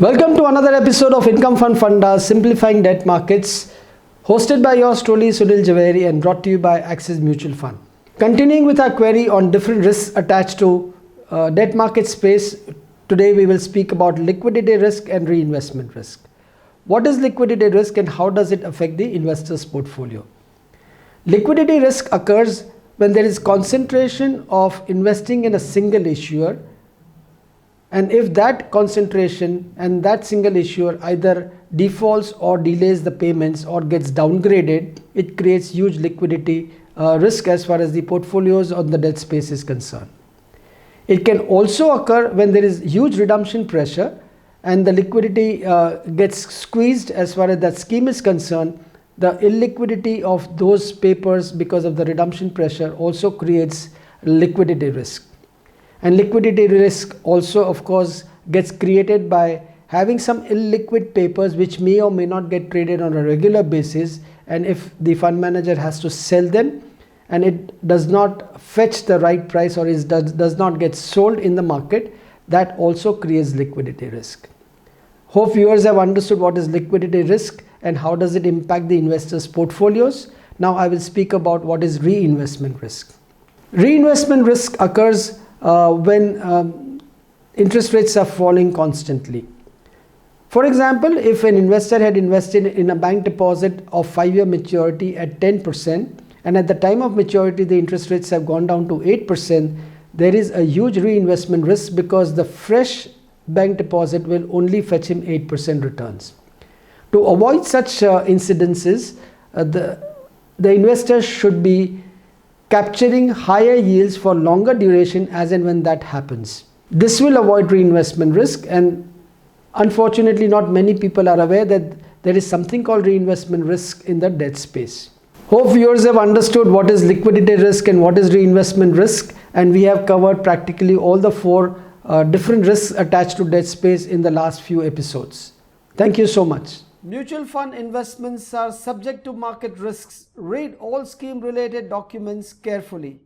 Welcome to another episode of Income Fund Funda Simplifying Debt Markets, hosted by yours truly Sunil Javeri and brought to you by Axis Mutual Fund. Continuing with our query on different risks attached to debt market space, today we will speak about liquidity risk and reinvestment risk. What is liquidity risk and how does it affect the investor's portfolio? Liquidity risk occurs when there is concentration of investing in a single issuer, and if that concentration and that single issuer either defaults or delays the payments or gets downgraded, it creates huge liquidity risk as far as the portfolios on the debt space is concerned. It can also occur when there is huge redemption pressure and the liquidity gets squeezed as far as that scheme is concerned. The illiquidity of those papers because of the redemption pressure also creates liquidity risk. And liquidity risk also, of course, gets created by having some illiquid papers which may or may not get traded on a regular basis, and if the fund manager has to sell them and it does not fetch the right price or does not get sold in the market, that also creates liquidity risk. Hope viewers have understood what is liquidity risk and how does it impact the investors' portfolios. Now I will speak about what is reinvestment risk. Reinvestment risk occurs when interest rates are falling constantly. For example, if an investor had invested in a bank deposit of 5-year maturity at 10% and at the time of maturity the interest rates have gone down to 8%, there is a huge reinvestment risk because the fresh bank deposit will only fetch him 8% returns. To avoid such incidences, the investor should be capturing higher yields for longer duration as and when that happens. This will avoid reinvestment risk, and unfortunately not many people are aware that there is something called reinvestment risk in the debt space. Hope viewers have understood what is liquidity risk and what is reinvestment risk, and we have covered practically all the four different risks attached to debt space in the last few episodes. Thank you so much. Mutual fund investments are subject to market risks. Read all scheme related documents carefully.